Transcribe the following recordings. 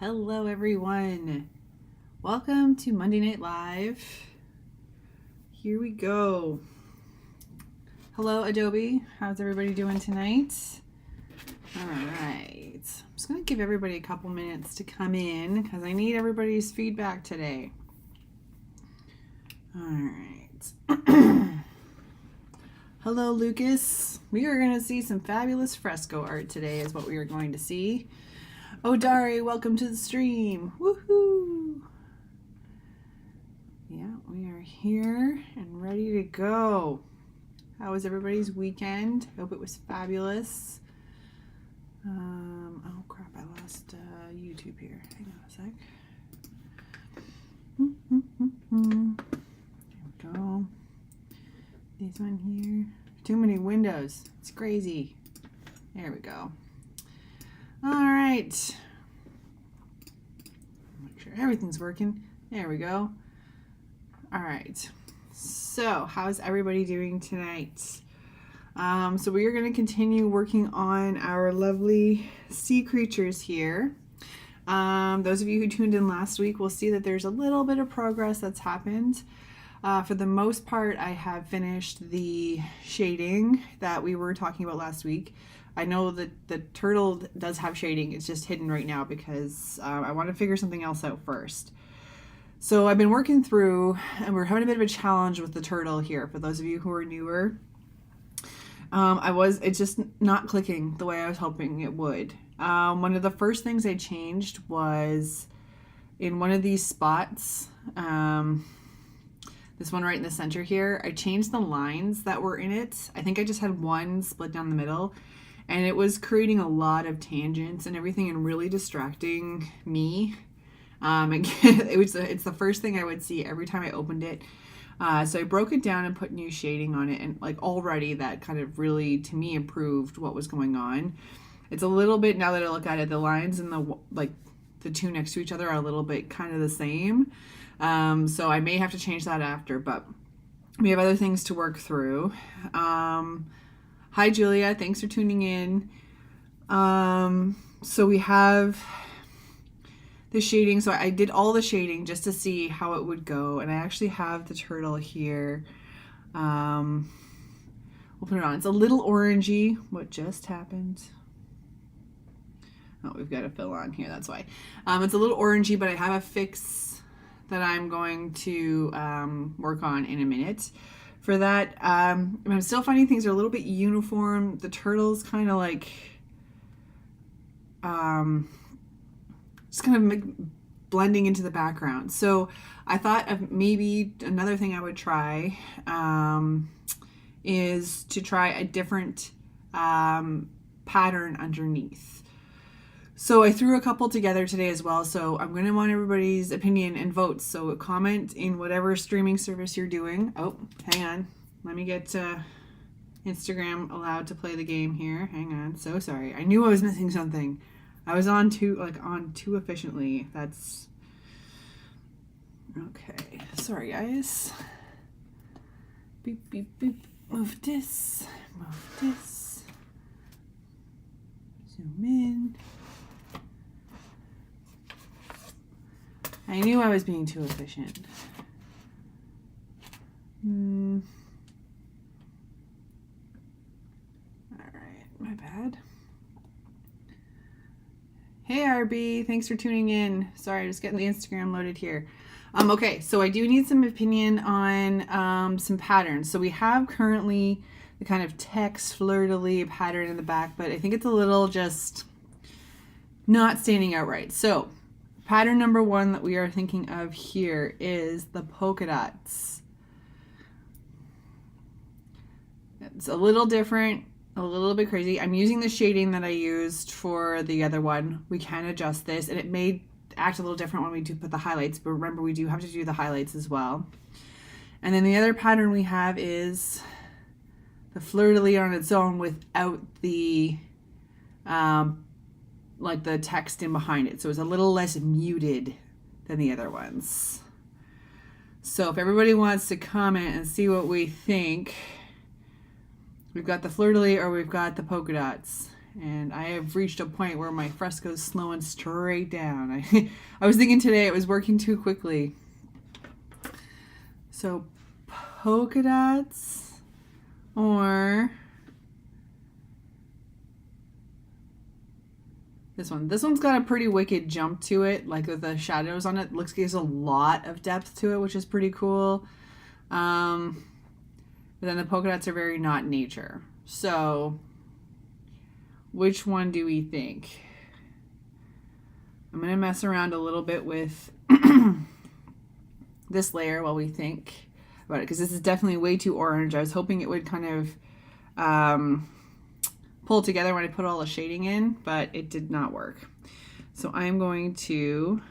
Hello everyone. Welcome to Monday Night Live. Here we go. Hello Adobe. How's everybody doing tonight? All right. I'm just going to give everybody a couple minutes to come in because I need everybody's feedback today. All right. Hello Lucas. We are going to see some fabulous fresco art today is what we are going to see. Oh, Dari, welcome to the stream. Woohoo! Yeah, we are here and ready to go. How was everybody's weekend? Hope it was fabulous. Oh crap, I lost YouTube here. Hang on a sec. There we go. This one here. Too many windows. It's crazy. There we go. All right. Make sure everything's working. There we go. All right. So, how's everybody doing tonight? So we are going to continue working on our lovely sea creatures here. Those of you who tuned in last week will see that there's a little bit of progress that's happened. For the most part, I have finished the shading that we were talking about last week. I know that the turtle does have shading. It's just hidden right now because I want to figure something else out first. So I've been working through, and we're having a bit of a challenge with the turtle here. For those of you who are newer, it's just not clicking the way I was hoping it would. One of the first things I changed was in one of these spots, this one right in the center here, I changed the lines that were in it. I think I just had one split down the middle, and it was creating a lot of tangents and everything and really distracting me. It's the first thing I would see every time I opened it. So I broke it down and put new shading on it, and like already that kind of really, to me, improved what was going on. It's a little bit, now that I look at it, the lines and the two next to each other are a little bit kind of the same. So I may have to change that after, but we have other things to work through. Hi, Julia. Thanks for tuning in. So we have the shading. So I did all the shading just to see how it would go. And I actually have the turtle here. We'll put it on. It's a little orangey. What just happened? Oh, we've got a fill on here. That's why. It's a little orangey, but I have a fix that I'm going to work on in a minute. For that, I'm still finding things are a little bit uniform. The turtle's kind of like, just kind of blending into the background. So I thought of maybe another thing I would try is to try a different pattern underneath. So I threw a couple together today as well. So I'm going to want everybody's opinion and votes. So comment in whatever streaming service you're doing. Oh, hang on. Let me get Instagram allowed to play the game here. Hang on. So sorry. I knew I was missing something. I was on too efficiently. That's okay. Sorry, guys. Beep, beep, beep. Move this. Move this. Zoom in. I knew I was being too efficient. All right, my bad. Hey RB, thanks for tuning in. Sorry, just getting the Instagram loaded here. Okay, so I do need some opinion on some patterns. So we have currently the kind of text fleur-de-lis pattern in the back, but I think it's a little just not standing out right. So pattern number one that we are thinking of here is the polka dots. It's a little different, a little bit crazy. I'm using the shading that I used for the other one. We can adjust this, and it may act a little different when we do put the highlights, but remember we do have to do the highlights as well. And then the other pattern we have is the fleur-de-lis on its own without the like the text in behind it. So it's a little less muted than the other ones. So if everybody wants to comment and see what we think, we've got the fleur-de-lis or we've got the polka dots. and I have reached a point where my fresco is slowing straight down. I was thinking today it was working too quickly. So polka dots or this one. This one's got a pretty wicked jump to it, like with the shadows on it. Looks like there's a lot of depth to it, which is pretty cool. But then the polka dots are very not nature. So which one do we think? I'm going to mess around a little bit with this layer while we think about it, because this is definitely way too orange. I was hoping it would kind of pull together when I put all the shading in, but it did not work. So I'm going to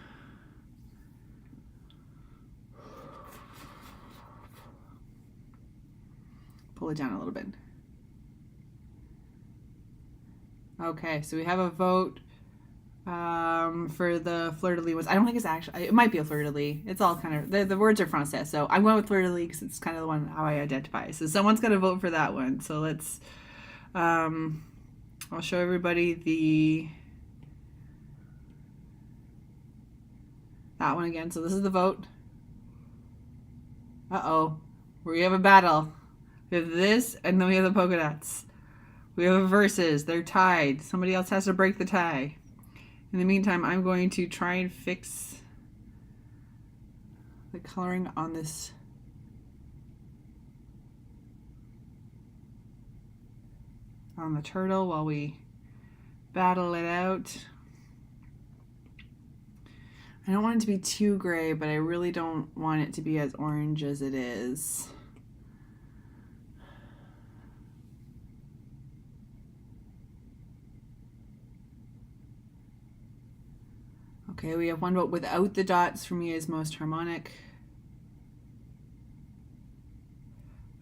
pull it down a little bit. Okay, so we have a vote for the fleur-de-lis ones. I don't think it's actually, it might be a fleur-de-lis. It's all kind of, the words are français, so I'm going with fleur-de-lis because it's kind of the one how I identify. So someone's got to vote for that one. So let's, I'll show everybody that one again. So this is the vote. Uh-oh, we have a battle. We have this, and then we have the polka dots. We have a versus. They're tied. Somebody else has to break the tie. In the meantime, I'm going to try and fix the coloring on this on the turtle while we battle it out. I don't want it to be too gray, but I really don't want it to be as orange as it is. Okay, we have one vote without the dots. For me is most harmonic.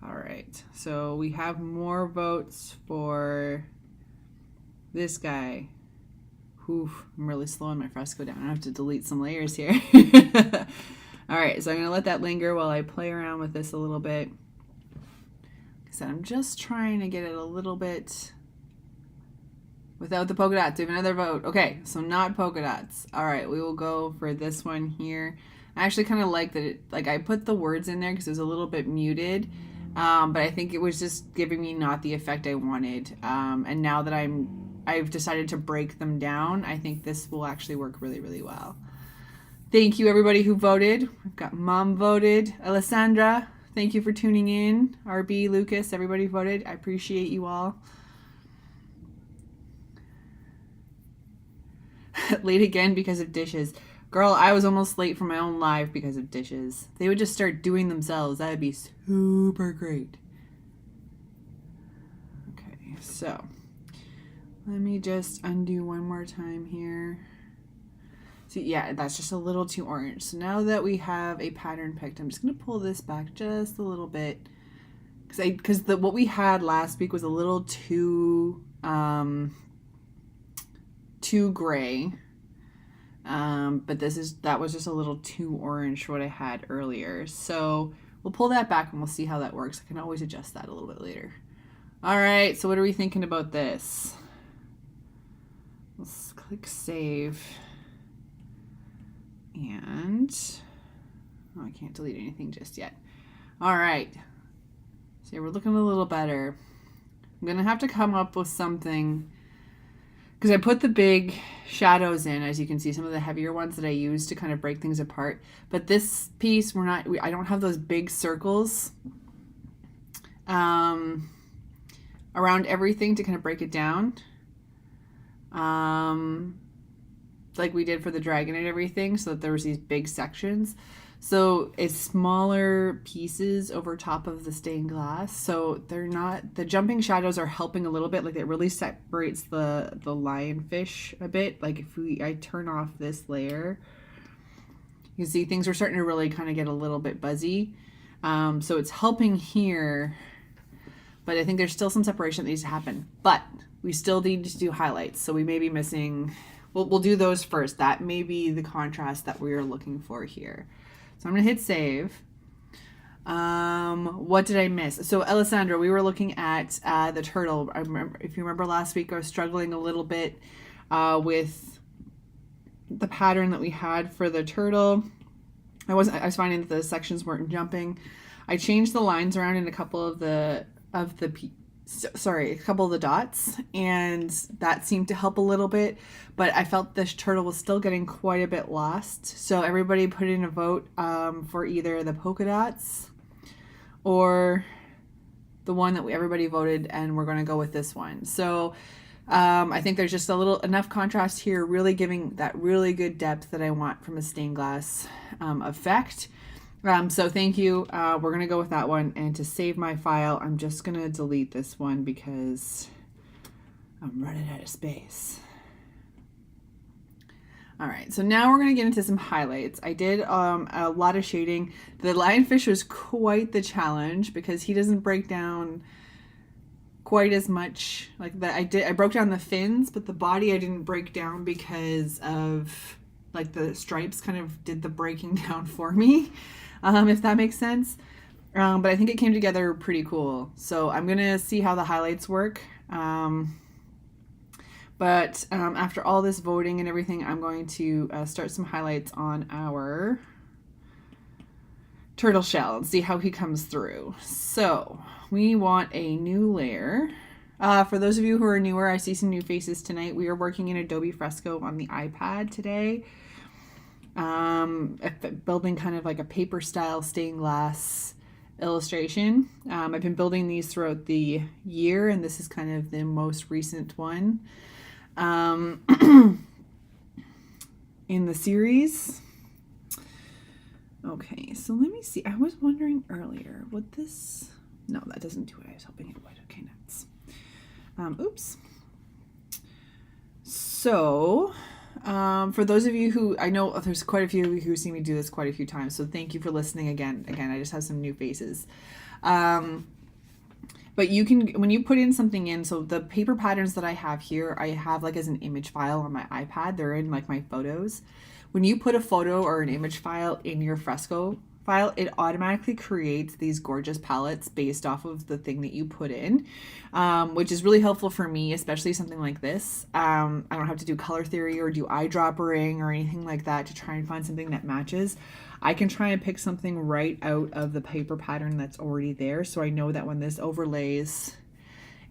All right, so we have more votes for this guy. Oof, I'm really slowing my fresco down. I have to delete some layers here. All right, so I'm gonna let that linger while I play around with this a little bit. Like I said, I'm just trying to get it a little bit without the polka dots. We have another vote. Okay, so not polka dots. All right, we will go for this one here. I actually kind of like that it, like I put the words in there because it was a little bit muted, but I think it was just giving me not the effect I wanted. And now that I've decided to break them down, I think this will actually work really, really well. Thank you everybody who voted. We've got Mom voted, Alessandra, thank you for tuning in. RB, Lucas, everybody voted. I appreciate you all. Late again because of dishes. Girl, I was almost late for my own live because of dishes. They would just start doing themselves. That would be super great. Okay, so let me just undo one more time here. See, yeah, that's just a little too orange. So now that we have a pattern picked, I'm just going to pull this back just a little bit. Because what we had last week was a little too gray. But that was just a little too orange for what I had earlier. So we'll pull that back and we'll see how that works. I can always adjust that a little bit later. All right, so what are we thinking about this? Let's click save. And oh, I can't delete anything just yet. All right, so we're looking a little better. I'm gonna have to come up with something, because I put the big shadows in, as you can see, some of the heavier ones that I use to kind of break things apart. But this piece, I don't have those big circles around everything to kind of break it down. Like we did for the dragon and everything, so that there was these big sections. So it's smaller pieces over top of the stained glass. So they're not, the jumping shadows are helping a little bit. Like it really separates the lionfish a bit. Like if I turn off this layer, you can see things are starting to really kind of get a little bit buzzy. So it's helping here, but I think there's still some separation that needs to happen. But we still need to do highlights. So we may be missing, we'll do those first. That may be the contrast that we are looking for here. So I'm gonna hit save. What did I miss? So Alessandra, we were looking at the turtle. I remember, if you remember last week, I was struggling a little bit with the pattern that we had for the turtle. I was finding that the sections weren't jumping. I changed the lines around in a couple of the dots, and that seemed to help a little bit, but I felt this turtle was still getting quite a bit lost. So everybody put in a vote for either the polka dots or the one that everybody voted, and we're going to go with this one. So I think there's just enough contrast here, really giving that really good depth that I want from a stained glass effect. So thank you. We're going to go with that one. And to save my file, I'm just going to delete this one because I'm running out of space. All right, so now we're going to get into some highlights. I did a lot of shading. The lionfish was quite the challenge because he doesn't break down quite as much like that. I broke down the fins, but the body I didn't break down because of like the stripes kind of did the breaking down for me, if that makes sense. But I think it came together pretty cool. So I'm gonna see how the highlights work. But after all this voting and everything, I'm going to start some highlights on our turtle shell and see how he comes through. So we want a new layer. For those of you who are newer, I see some new faces tonight. We are working in Adobe Fresco on the iPad today. Building kind of like a paper style stained glass illustration. I've been building these throughout the year, and this is kind of the most recent one in the series. Okay, so let me see. I was wondering earlier, would this... No, that doesn't do what I was hoping it would. Okay, nuts. Oops. So, for those of you who... I know there's quite a few who see me do this quite a few times, so thank you for listening again. Again, I just have some new faces. But you can, when you put in something in, so the paper patterns that I have here, I have like as an image file on my iPad. They're in like my photos. When you put a photo or an image file in your Fresco file, it automatically creates these gorgeous palettes based off of the thing that you put in, which is really helpful for me, especially something like this. I don't have to do color theory or do eyedroppering or anything like that to try and find something that matches. I can try and pick something right out of the paper pattern that's already there. So I know that when this overlays,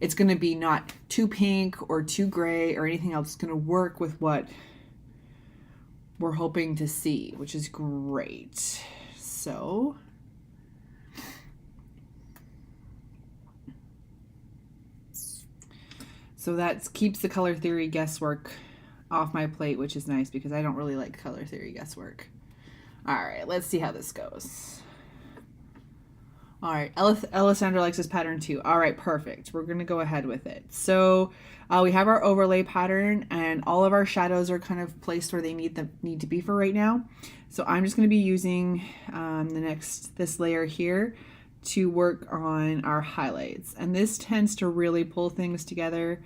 it's going to be not too pink or too gray or anything else. It's going to work with what we're hoping to see, which is great. So that keeps the color theory guesswork off my plate, which is nice because I don't really like color theory guesswork. All right, let's see how this goes. All right, Alessandra likes this pattern too. All right, perfect. We're gonna go ahead with it. So we have our overlay pattern, and all of our shadows are kind of placed where they need to be for right now. So I'm just gonna be using this layer here to work on our highlights, and this tends to really pull things together.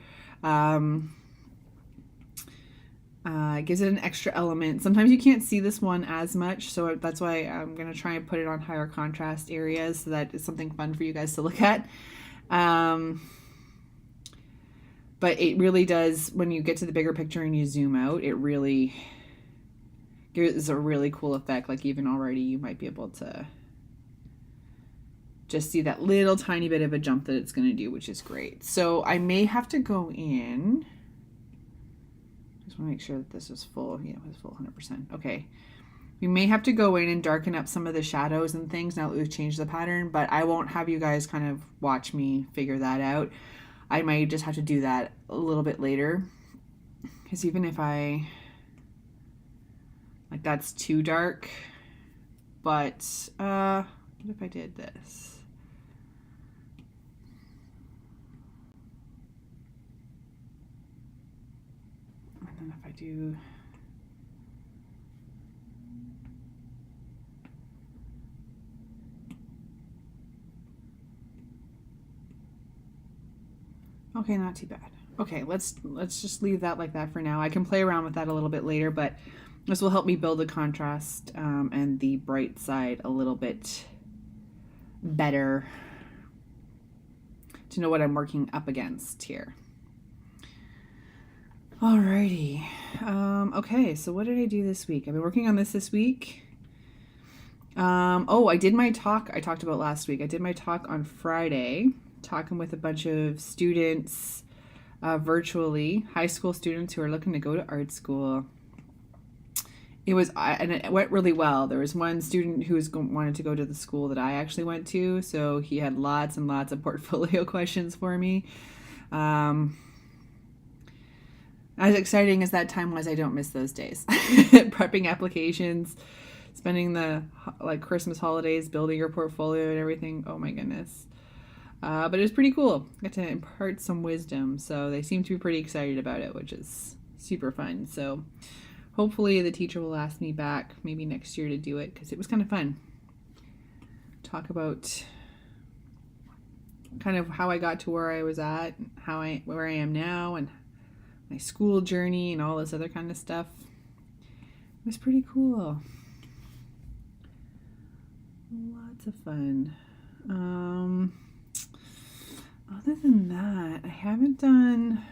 It gives it an extra element. Sometimes you can't see this one as much, so that's why I'm going to try and put it on higher contrast areas so that it's something fun for you guys to look at. But it really does, when you get to the bigger picture and you zoom out, it really gives a really cool effect. Like even already you might be able to just see that little tiny bit of a jump that it's going to do, which is great. So I may have to go in... Just want to make sure that this is full. Yeah, it was full 100%. Okay. We may have to go in and darken up some of the shadows and things now that we've changed the pattern, but I won't have you guys kind of watch me figure that out. I might just have to do that a little bit later. Because even if like that's too dark, but what if I did this? And if I do okay, not too bad. Okay, let's just leave that like that for now. I can play around with that a little bit later, but this will help me build the contrast and the bright side a little bit better to know what I'm working up against here. Alrighty. Okay, so what did I do this week? I've been working on this week. I did my talk I talked about last week. I did my talk on Friday, talking with a bunch of students virtually, high school students who are looking to go to art school. And it went really well. There was one student who wanted to go to the school that I actually went to, so he had lots and lots of portfolio questions for me. As exciting as that time was, I don't miss those days. Prepping applications, spending the Christmas holidays, building your portfolio and everything. Oh my goodness. But it was pretty cool. Got to impart some wisdom. So they seem to be pretty excited about it, which is super fun. So hopefully the teacher will ask me back maybe next year to do it, because it was kind of fun. Talk about kind of how I got to where I was at, where I am now, and my school journey and all this other kind of stuff. It was pretty cool. Lots of fun. Other than that, I haven't done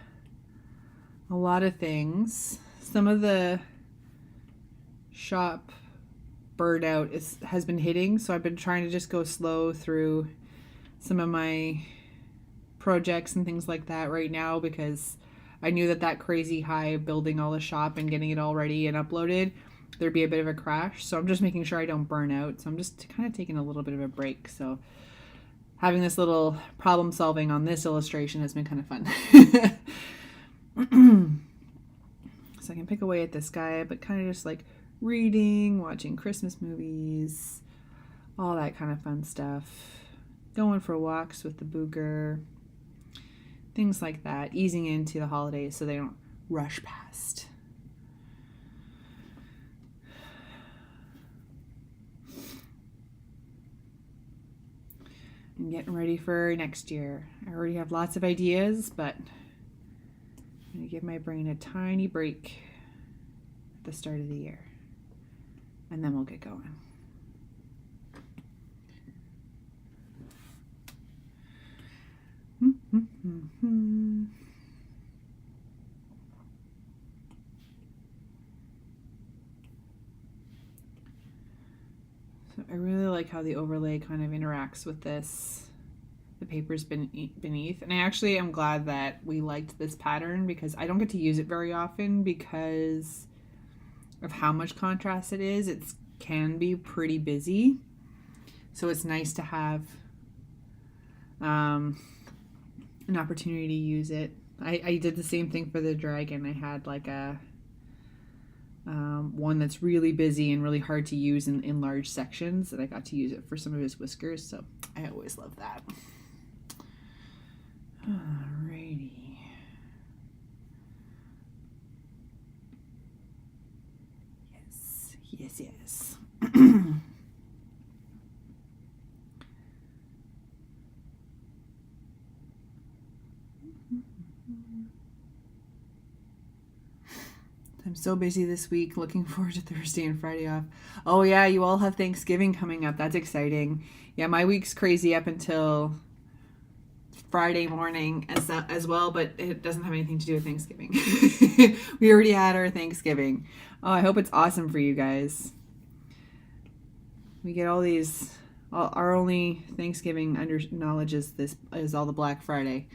a lot of things. Some of the shop burnout has been hitting, so I've been trying to just go slow through some of my projects and things like that right now, because I knew that crazy high of building all the shop and getting it all ready and uploaded, there'd be a bit of a crash. So I'm just making sure I don't burn out. So I'm just kind of taking a little bit of a break. So having this little problem solving on this illustration has been kind of fun. So I can pick away at this guy, but kind of just like reading, watching Christmas movies, all that kind of fun stuff. Going for walks with the booger. Things like that, easing into the holidays so they don't rush past. And getting ready for next year. I already have lots of ideas, but I'm going to give my brain a tiny break at the start of the year. And then we'll get going. So I really like how the overlay kind of interacts with the papers beneath. And I actually am glad that we liked this pattern, because I don't get to use it very often because of how much contrast it is. It can be pretty busy. So it's nice to have an opportunity to use it. I did the same thing for the dragon. I had like a one that's really busy and really hard to use in large sections, that I got to use it for some of his whiskers. So I always love that. Alrighty. Yes. I'm so busy this week. Looking forward to Thursday and Friday off. Oh yeah, you all have Thanksgiving coming up. That's exciting. Yeah, my week's crazy up until Friday morning as well, but it doesn't have anything to do with Thanksgiving. We already had our Thanksgiving. Oh, I hope it's awesome for you guys. We get all these. Our only Thanksgiving knowledge is all the Black Friday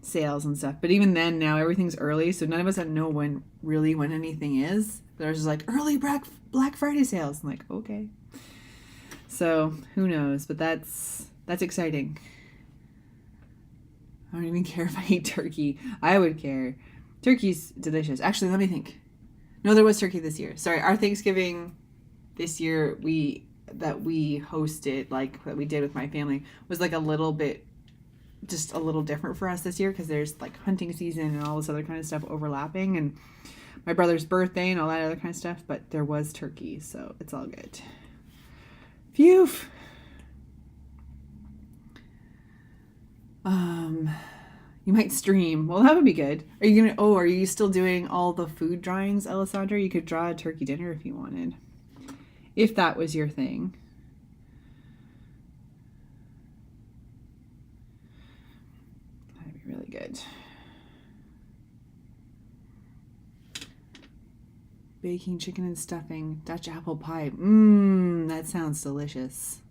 sales and stuff. But even then, now everything's early, so none of us know when anything is. There's just like early Black Friday sales. I'm like, okay. So who knows? But that's exciting. I don't even care if I eat turkey. I would care. Turkey's delicious. Actually, let me think. No, there was turkey this year. Sorry, our Thanksgiving this year that we hosted, like that we did with my family, was like a little different for us this year, because there's like hunting season and all this other kind of stuff overlapping, and my brother's birthday and all that other kind of stuff. But there was turkey, so it's all good. Phew. You might stream. Well, that would be good. Are you still doing all the food drawings, Alessandra? You could draw a turkey dinner if you wanted. If that was your thing. good. Baking chicken and stuffing, Dutch apple pie. That sounds delicious.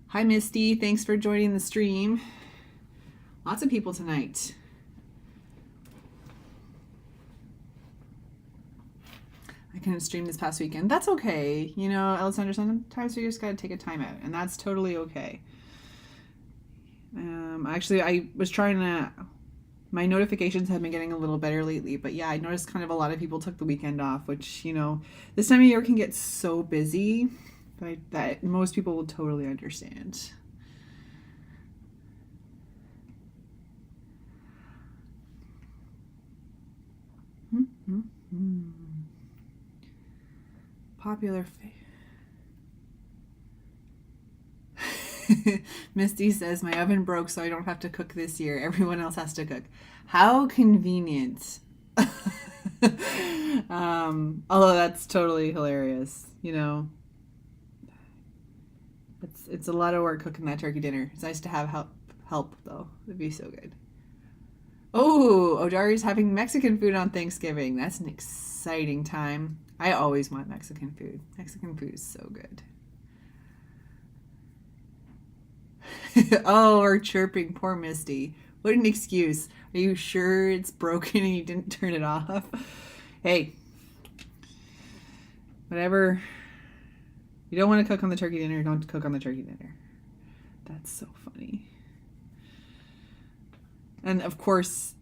Hi, Misty. Thanks for joining the stream. Lots of people tonight. I couldn't stream this past weekend. That's okay. You know, Alessandra, sometimes we just got to take a time out, and that's totally okay. Actually, I was trying to... My notifications have been getting a little better lately, but yeah, I noticed kind of a lot of people took the weekend off, which, you know, this time of year can get so busy that most people will totally understand. Popular Misty says, my oven broke, so I don't have to cook this year. Everyone else has to cook. How convenient. Although that's totally hilarious, you know. It's a lot of work cooking that turkey dinner. It's nice to have help though. It'd be so good. Oh, Odari's having Mexican food on Thanksgiving. That's an exciting time. I always want Mexican food. Mexican food is so good. Oh, we're chirping. Poor Misty. What an excuse. Are you sure it's broken and you didn't turn it off? Hey, whatever. You don't want to cook on the turkey dinner, don't cook on the turkey dinner. That's so funny. And of course,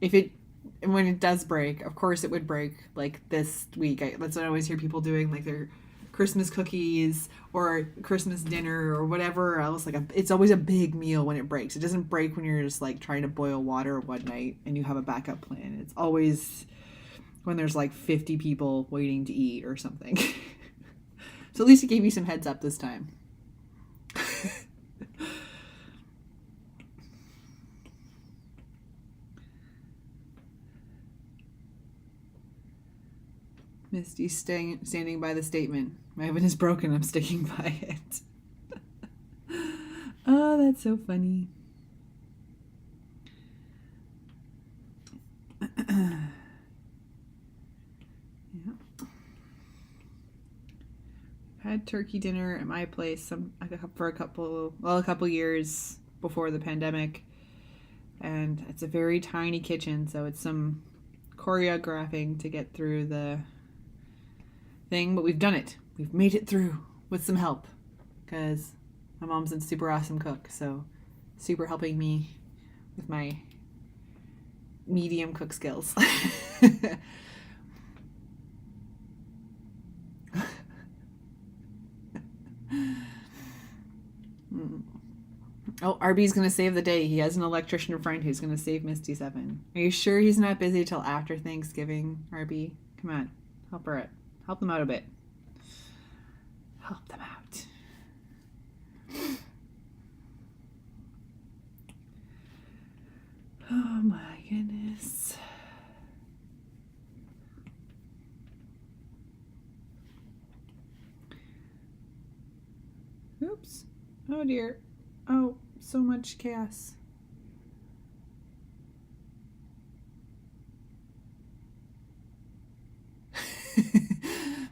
when it does break, of course it would break like this week. That's what I always hear people doing, like their Christmas cookies or Christmas dinner or whatever else. Like it's always a big meal when it breaks. It doesn't break when you're just like trying to boil water one night and you have a backup plan. It's always when there's like 50 people waiting to eat or something. So at least it gave you some heads up this time. Misty standing by the statement. My oven is broken. I'm sticking by it. Oh, that's so funny. Yeah. Had turkey dinner at my place for a couple years before the pandemic, and it's a very tiny kitchen, so it's some choreographing to get through the thing, but we've done it. We've made it through with some help because my mom's a super awesome cook, so super helping me with my medium cook skills. Oh, RB's going to save the day. He has an electrician friend who's going to save Misty's oven. Are you sure he's not busy till after Thanksgiving, RB? Come on, help them out a bit. Help them out. Oh my goodness. Oops. Oh dear. Oh, so much chaos.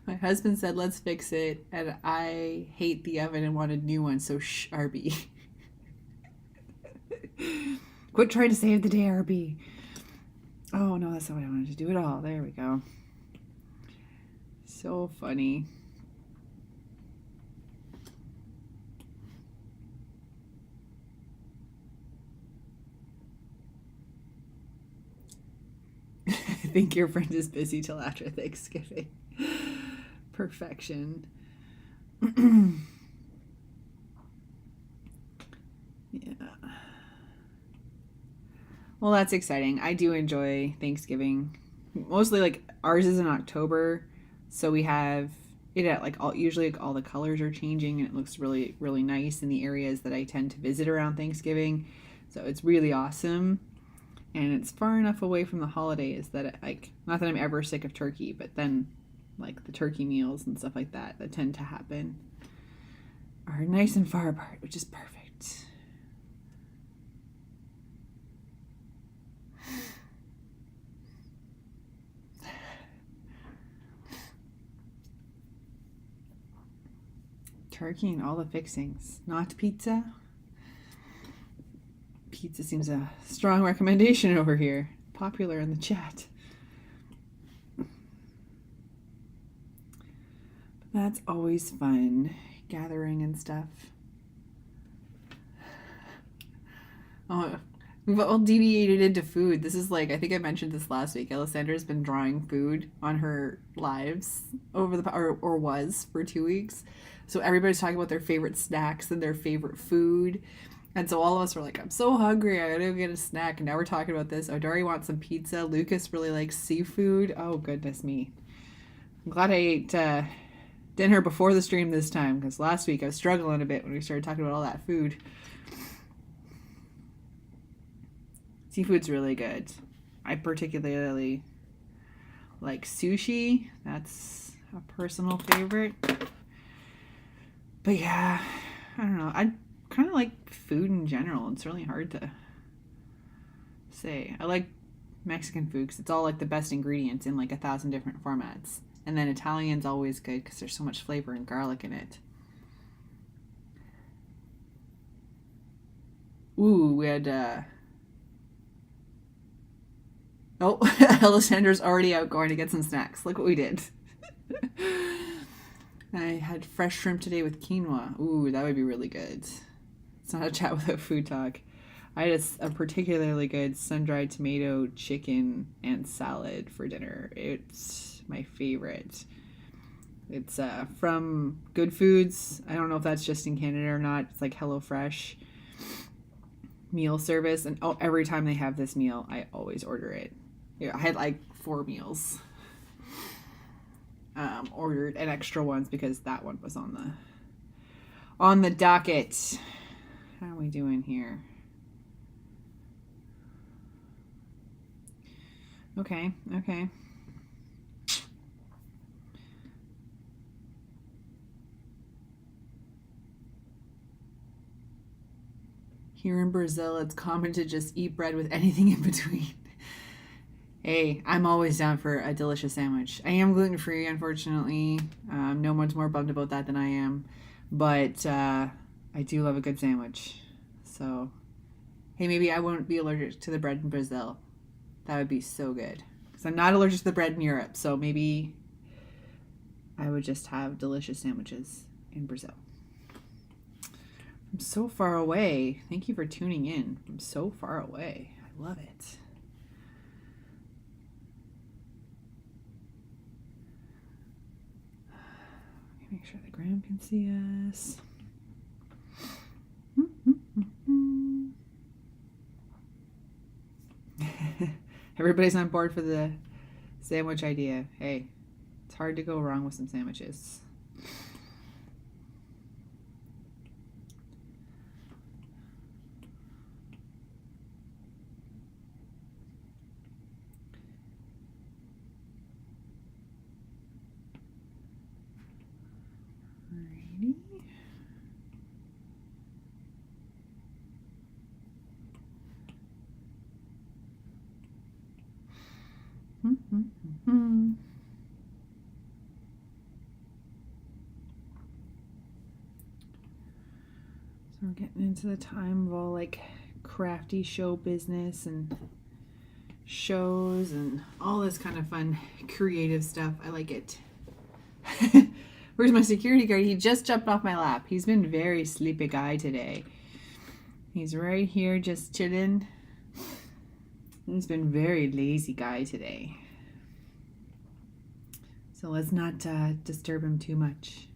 My husband said, let's fix it, and I hate the oven and want a new one, so shh, RB. Quit trying to save the day, RB. Oh, no, that's not what I wanted to do at all. There we go. So funny. I think your friend is busy till after Thanksgiving. Perfection. Yeah. Well, that's exciting. I do enjoy Thanksgiving. Mostly, like, ours is in October, so we have it at like usually like all the colors are changing and it looks really, really nice in the areas that I tend to visit around Thanksgiving. So it's really awesome. And it's far enough away from the holidays that not that I'm ever sick of turkey, but then like the turkey meals and stuff like that tend to happen are nice and far apart, which is perfect. turkey and all the fixings. Not pizza. Pizza seems a strong recommendation over here. Popular in the chat. That's always fun, gathering and stuff. Oh, we've all deviated into food. This is like, I think I mentioned this last week. Alessandra's been drawing food on her lives over the or was for 2 weeks. So everybody's talking about their favorite snacks and their favorite food. And so all of us were like, I'm so hungry, I gotta go get a snack. And now we're talking about this. Odori wants some pizza. Lucas really likes seafood. Oh, goodness me. I'm glad I ate dinner before the stream this time, because last week I was struggling a bit when we started talking about all that food. Seafood's really good. I particularly like sushi. That's a personal favorite. But yeah, I don't know. I kind of like food in general. It's really hard to say. I like Mexican food because it's all like the best ingredients in like 1,000 different formats. And then Italian's always good because there's so much flavor and garlic in it. Ooh, we had oh, Alessandra's already out going to get some snacks. Look what we did. I had fresh shrimp today with quinoa. Ooh, that would be really good. It's not a chat without food talk. I had a particularly good sun-dried tomato, chicken, and salad for dinner. It's my favorite. It's from Good Foods. I don't know if that's just in Canada or not. It's like HelloFresh meal service. And every time they have this meal, I always order it. Yeah, I had like 4 meals ordered, and extra ones because that one was on the docket. How are we doing here? Okay. Here in Brazil, it's common to just eat bread with anything in between. Hey, I'm always down for a delicious sandwich. I am gluten-free, unfortunately. No one's more bummed about that than I am. But I do love a good sandwich. So, hey, maybe I won't be allergic to the bread in Brazil. That would be so good. Because I'm not allergic to the bread in Europe. So maybe I would just have delicious sandwiches in Brazil. I'm so far away. Thank you for tuning in. I'm so far away. I love it. Make sure the gram can see us. Everybody's on board for the sandwich idea. Hey, it's hard to go wrong with some sandwiches. So we're getting into the time of all like crafty show business and shows and all this kind of fun creative stuff. I like it. Where's my security guard? He just jumped off my lap. He's been very sleepy guy today. He's right here just chilling. He's been very lazy guy today. So let's not disturb him too much.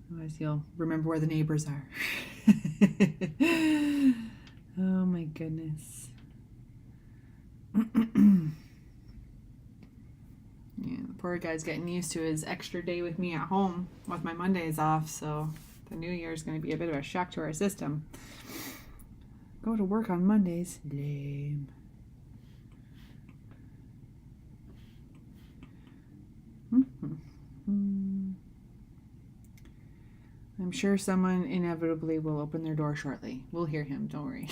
Otherwise he'll remember where the neighbors are. Oh my goodness. Yeah, the poor guy's getting used to his extra day with me at home with my Mondays off, so the new year is going to be a bit of a shock to our system. Go to work on Mondays. Lame. I'm sure someone inevitably will open their door shortly. We'll hear him, don't worry.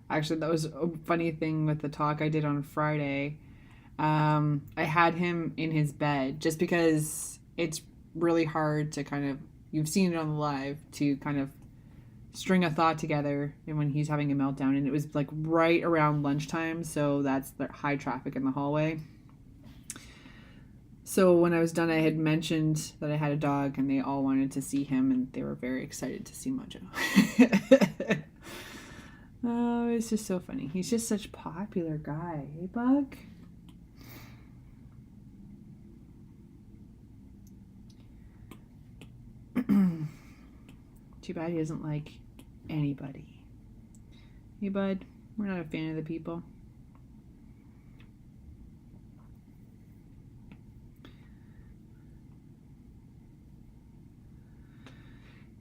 Actually, that was a funny thing with the talk I did on Friday. I had him in his bed just because it's really hard to kind of, you've seen it on the live, to kind of string a thought together and when he's having a meltdown. And it was like right around lunchtime, so that's the high traffic in the hallway. So when I was done, I had mentioned that I had a dog and they all wanted to see him and they were very excited to see Mojo. Oh, it's just so funny. He's just such a popular guy. Hey, Bug? Too bad he doesn't like anybody. Hey, bud, we're not a fan of the people.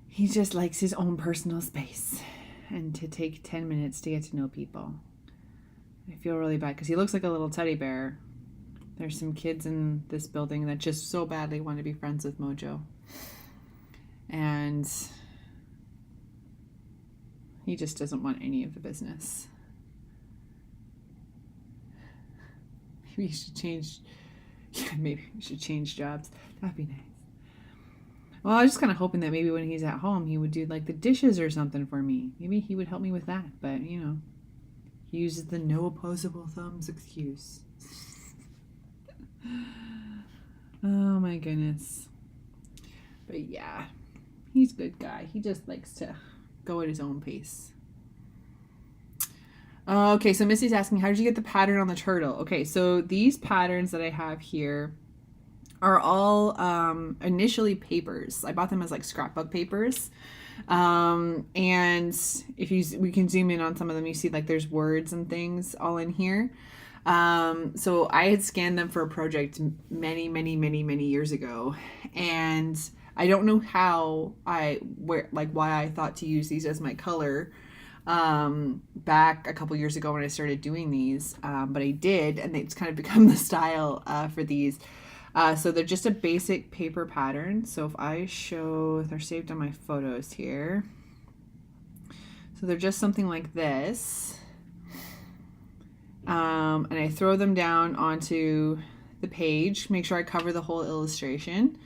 He just likes his own personal space and to take 10 minutes to get to know people. I feel really bad because he looks like a little teddy bear. There's some kids in this building that just so badly want to be friends with Mojo. And he just doesn't want any of the business. Maybe you should change. Yeah, maybe we should change jobs. That'd be nice. Well, I was just kind of hoping that maybe when he's at home, he would do like the dishes or something for me. Maybe he would help me with that. But, you know, he uses the no opposable thumbs excuse. Oh, my goodness. But, yeah, he's a good guy. He just likes to go at his own pace. Okay, so Missy's asking, how did you get the pattern on the turtle? Okay, so these patterns that I have here are all initially papers. I bought them as like scrapbook papers. And if we can zoom in on some of them, you see like there's words and things all in here. So I had scanned them for a project many years ago. And I don't know why I thought to use these as my color back a couple years ago when I started doing these. But I did, and it's kind of become the style for these. So they're just a basic paper pattern. So if I show, they're saved on my photos here. So they're just something like this. And I throw them down onto the page. Make sure I cover the whole illustration.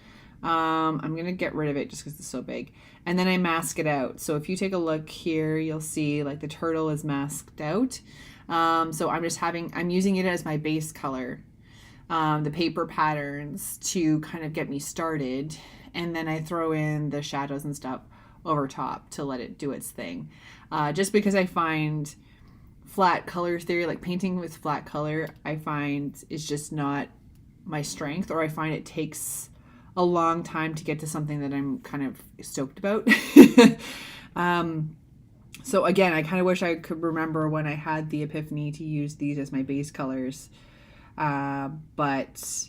I'm going to get rid of it just because it's so big. And then I mask it out. So if you take a look here, you'll see like the turtle is masked out. So I'm using it as my base color. The paper patterns to kind of get me started, and then I throw in the shadows and stuff over top to let it do its thing. Just because I find flat color theory, like painting with flat color, I find is just not my strength, or I find it takes a long time to get to something that I'm kind of stoked about. So again, I kind of wish I could remember when I had the epiphany to use these as my base colors. But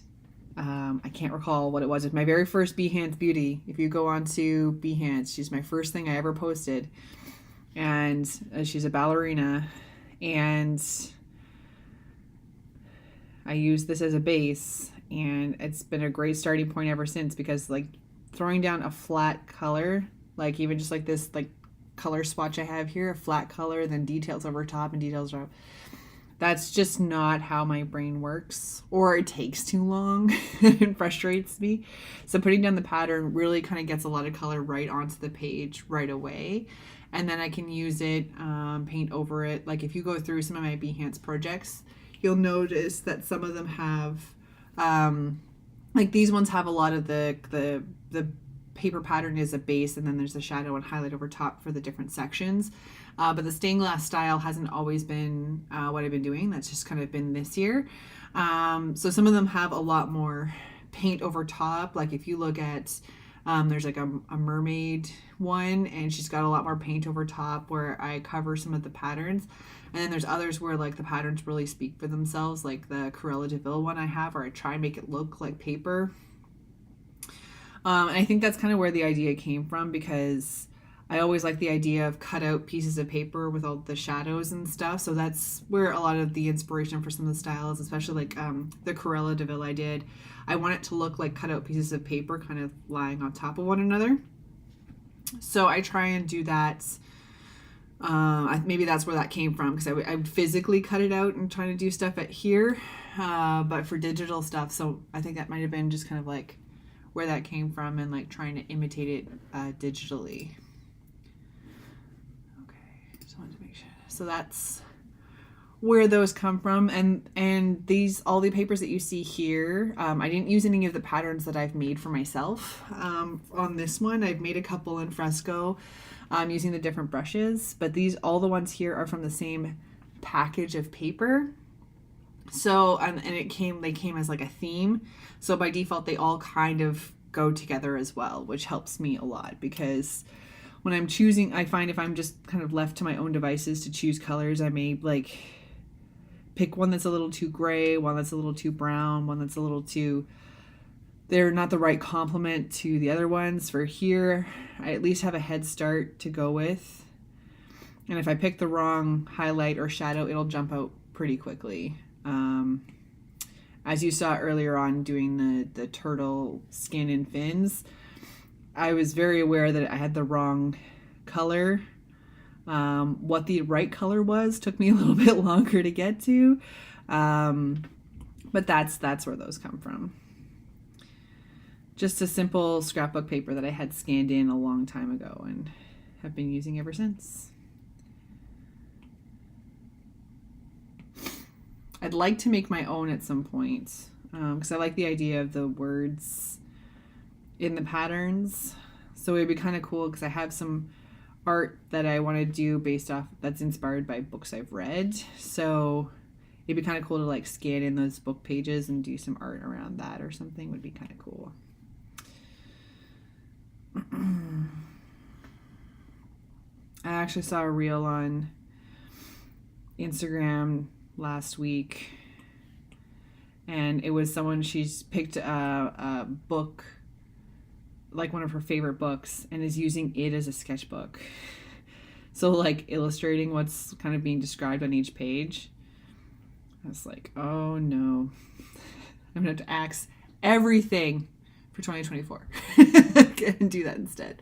I can't recall what it was. It's my very first Behance Beauty. If you go on to Behance, she's my first thing I ever posted. And she's a ballerina. And I use this as a base. And it's been a great starting point ever since, because like throwing down a flat color, like even just like this like color swatch I have here, a flat color, then details over top and details over top. That's just not how my brain works, or it takes too long and frustrates me. So putting down the pattern really kind of gets a lot of color right onto the page right away. And then I can use it, paint over it. Like if you go through some of my Behance projects, you'll notice that some of them have, like these ones have a lot of the paper pattern is a base, and then there's a shadow and highlight over top for the different sections. But the stained glass style hasn't always been what I've been doing. That's just kind of been this year. So some of them have a lot more paint over top. Like if you look at, there's like a mermaid one, and she's got a lot more paint over top where I cover some of the patterns. And then there's others where like the patterns really speak for themselves, like the Cruella de Vil one I have, where I try and make it look like paper. And I think that's kind of where the idea came from, because I always like the idea of cut out pieces of paper with all the shadows and stuff. So that's where a lot of the inspiration for some of the styles, especially like the Cruella de Vil I did. I want it to look like cut out pieces of paper kind of lying on top of one another. So I try and do that Maybe that's where that came from, because I would physically cut it out and try to do stuff at here, but for digital stuff. So I think that might have been just kind of like where that came from, and like trying to imitate it digitally. Okay, just wanted to make sure. So that's where those come from, and these, all the papers that you see here, I didn't use any of the patterns that I've made for myself on this one. I've made a couple in fresco using the different brushes, but these, all the ones here are from the same package of paper. So and they came as like a theme, so by default they all kind of go together as well, which helps me a lot, because when I'm choosing, I find if I'm just kind of left to my own devices to choose colors, I may like pick one that's a little too gray, one that's a little too brown, one that's a little too, they're not the right complement to the other ones. For here, I at least have a head start to go with. And if I pick the wrong highlight or shadow, it'll jump out pretty quickly. As you saw earlier on doing the turtle skin and fins, I was very aware that I had the wrong color. What the right color was took me a little bit longer to get to, but that's where those come from. Just a simple scrapbook paper that I had scanned in a long time ago and have been using ever since. I'd like to make my own at some point, because I like the idea of the words in the patterns. So it'd be kind of cool, because I have some art that I want to do based off, that's inspired by books I've read. So it'd be kind of cool to like scan in those book pages and do some art around that or something. Would be kind of cool. I actually saw a reel on Instagram last week, and it was someone, she's picked a book, like one of her favorite books, and is using it as a sketchbook. So like illustrating what's kind of being described on each page. I was like, oh no, I'm gonna have to axe everything for 2024 and do that instead.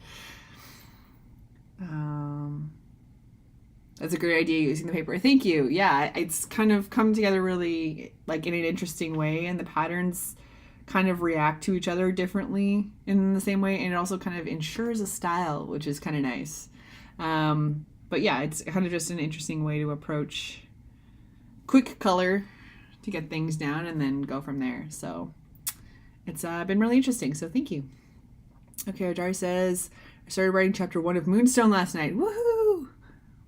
That's a great idea, using the paper. Thank you. Yeah, it's kind of come together really like in an interesting way, and the patterns kind of react to each other differently in the same way, and it also kind of ensures a style, which is kind of nice. But yeah, it's kind of just an interesting way to approach quick color to get things down and then go from there. So it's been really interesting, so thank you. Okay, Adar says, I started writing chapter 1 of Moonstone last night. Woohoo!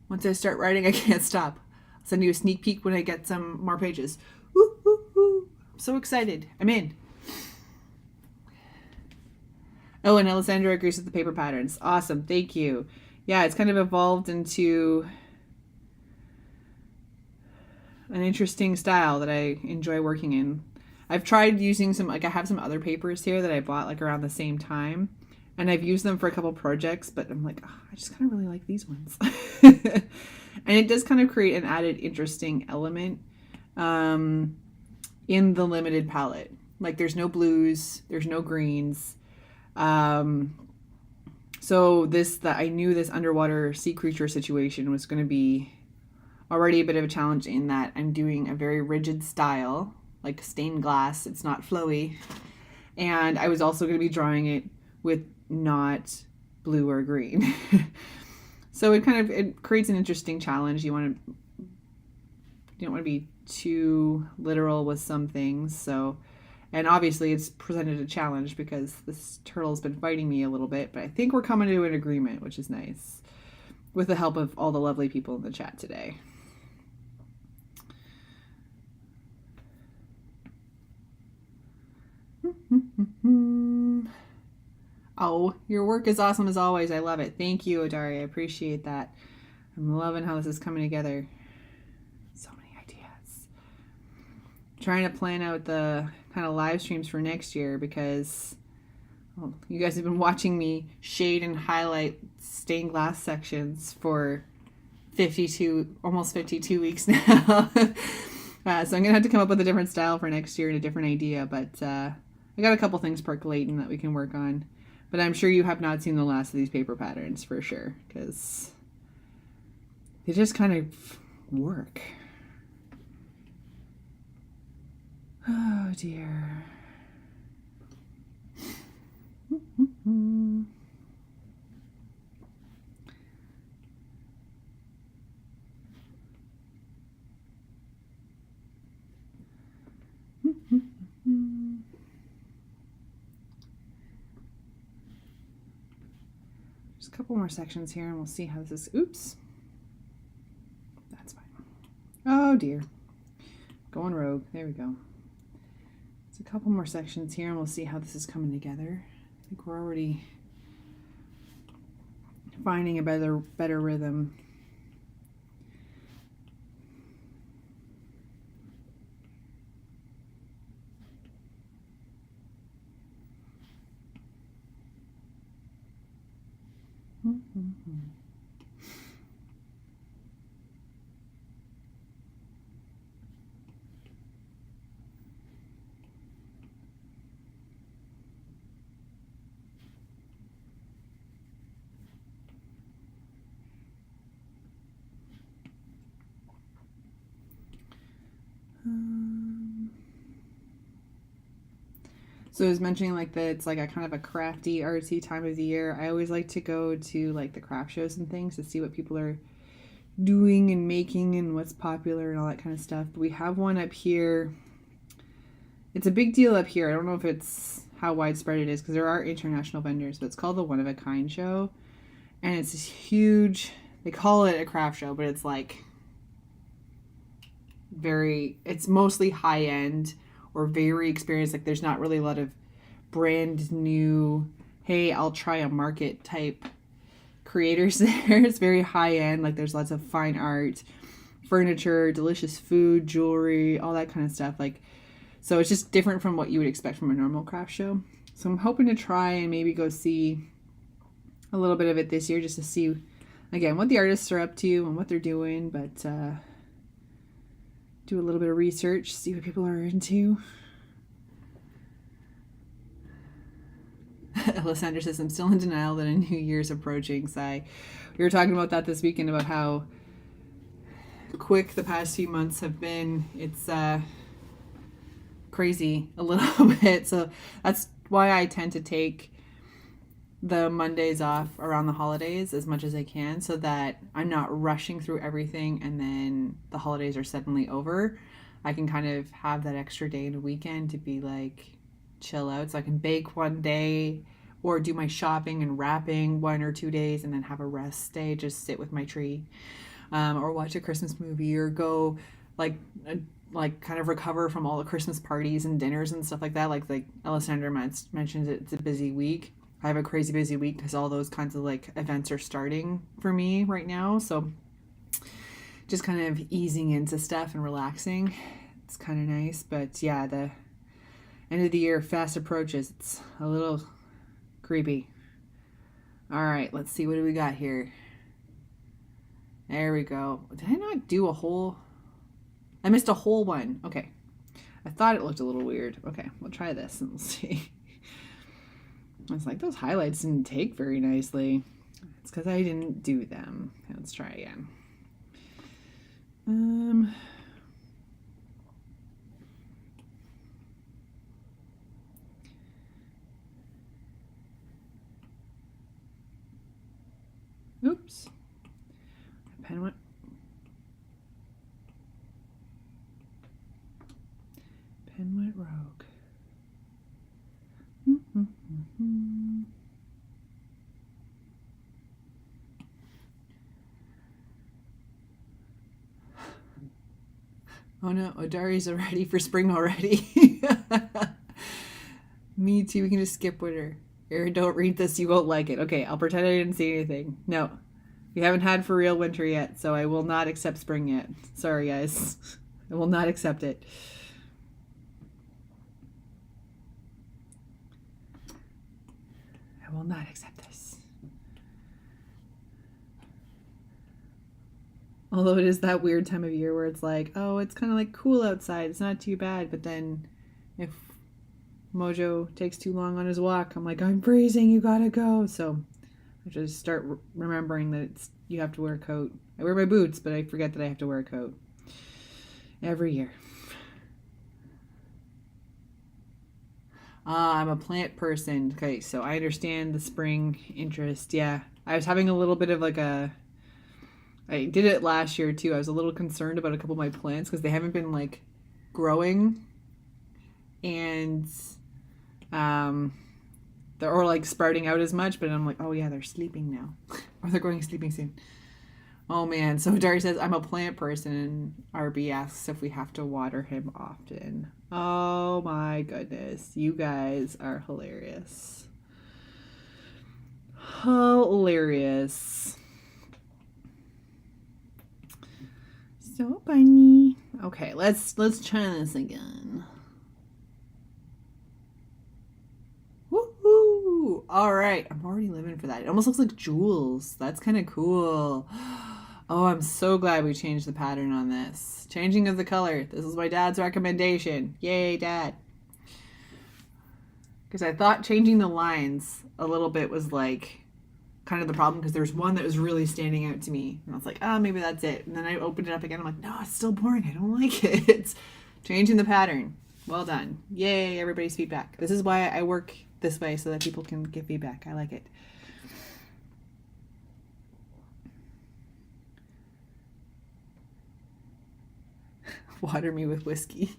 Once I start writing, I can't stop. I'll send you a sneak peek when I get some more pages. Woo, woo, woo. I'm so excited. I'm in. Oh, and Alessandra agrees with the paper patterns. Awesome. Thank you. Yeah, it's kind of evolved into an interesting style that I enjoy working in. I've tried using some, like I have some other papers here that I bought like around the same time, and I've used them for a couple projects, but I'm like, oh, I just kind of really like these ones. And it does kind of create an added interesting element in the limited palette. Like there's no blues, there's no greens. So I knew this underwater sea creature situation was going to be already a bit of a challenge, in that I'm doing a very rigid style, like stained glass. It's not flowy. And I was also going to be drawing it with not blue or green. So it creates an interesting challenge. You don't want to be too literal with some things. So, and obviously it's presented a challenge because this turtle's been fighting me a little bit, but I think we're coming to an agreement, which is nice, with the help of all the lovely people in the chat today. Oh, your work is awesome as always. I love it. Thank you, Adari. I appreciate that. I'm loving how this is coming together. So many ideas. I'm trying to plan out the kind of live streams for next year, because you guys have been watching me shade and highlight stained glass sections for almost 52 weeks now. So I'm going to have to come up with a different style for next year and a different idea, but I got a couple things percolating that we can work on. But I'm sure you have not seen the last of these paper patterns for sure, because they just kind of work. Oh dear. Just a couple more sections here and we'll see how this is. Oops. That's fine. Oh dear. Going rogue. There we go. There's a couple more sections here and we'll see how this is coming together. I think we're already finding a better rhythm. So I was mentioning like that it's like a kind of a crafty, artsy time of the year. I always like to go to like the craft shows and things to see what people are doing and making and what's popular and all that kind of stuff. But we have one up here. It's a big deal up here. I don't know if it's how widespread it is because there are international vendors, but it's called the One of a Kind show. And it's this huge, they call it a craft show, but it's like it's mostly high end or very experienced. Like there's not really a lot of brand new, hey, I'll try a market type creators there. It's very high end. Like there's lots of fine art, furniture, delicious food, jewelry, all that kind of stuff. Like, so it's just different from what you would expect from a normal craft show. So I'm hoping to try and maybe go see a little bit of it this year just to see, again, what the artists are up to and what they're doing, but do a little bit of research, see what people are into. Alessandra says, I'm still in denial that a new year's approaching. Sigh. We were talking about that this weekend about how quick the past few months have been. It's crazy a little bit. So that's why I tend to take the Mondays off around the holidays as much as I can so that I'm not rushing through everything and then the holidays are suddenly over. I can kind of have that extra day in a weekend to be like chill out, so I can bake one day or do my shopping and wrapping 1 or 2 days and then have a rest day, just sit with my tree, or watch a Christmas movie or go like kind of recover from all the Christmas parties and dinners and stuff like that. Like Alessandra mentioned, it's a busy week. I have a crazy busy week because all those kinds of like events are starting for me right now. So just kind of easing into stuff and relaxing. It's kind of nice. But yeah, the end of the year fast approaches. It's a little creepy. All right, let's see. What do we got here? There we go. Did I not do a whole? I missed a whole one. Okay. I thought it looked a little weird. Okay, we'll try this and we'll see. I was like, those highlights didn't take very nicely. It's because I didn't do them. Let's try again. Oops. My pen went. Pen went rogue. Oh no, Odari's ready for spring already. Me too, we can just skip winter. Here, don't read this, you won't like it. Okay, I'll pretend I didn't see anything. No, we haven't had for real winter yet, so I will not accept spring yet. Sorry guys, I will not accept it. I will not accept this. Although it is that weird time of year where it's like, oh, it's kind of like cool outside. It's not too bad. But then if Mojo takes too long on his walk, I'm like, I'm freezing. You gotta go. So I just start remembering that you have to wear a coat. I wear my boots, but I forget that I have to wear a coat every year. I'm a plant person. Okay, so I understand the spring interest. Yeah, I was having a little bit of like a... I did it last year too. I was a little concerned about a couple of my plants because they haven't been like growing and they're or like sprouting out as much. But I'm like, oh yeah, they're sleeping now, or they're going sleeping soon. Oh man. So Dari says I'm a plant person, and RB asks if we have to water him often. Oh my goodness, you guys are hilarious. Hilarious. So funny. Okay, let's try this again. Woohoo! All right, I'm already living for that. It almost looks like jewels. That's kind of cool. Oh, I'm so glad we changed the pattern on this. Changing of the color. This is my dad's recommendation. Yay, Dad. Because I thought changing the lines a little bit was like kind of the problem, because there's one that was really standing out to me. And I was like, oh, maybe that's it. And then I opened it up again. I'm like, no, it's still boring. I don't like it. It's changing the pattern. Well done. Yay, everybody's feedback. This is why I work this way, so that people can give feedback. I like it. Water me with whiskey.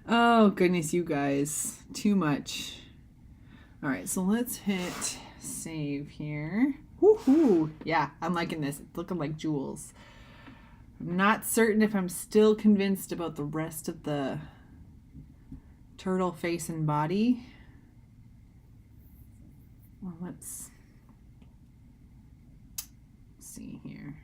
Oh, goodness, you guys. Too much. All right, so let's hit save here. Woohoo! Yeah, I'm liking this. It's looking like jewels. I'm not certain if I'm still convinced about the rest of the turtle face and body. Well, let's see here.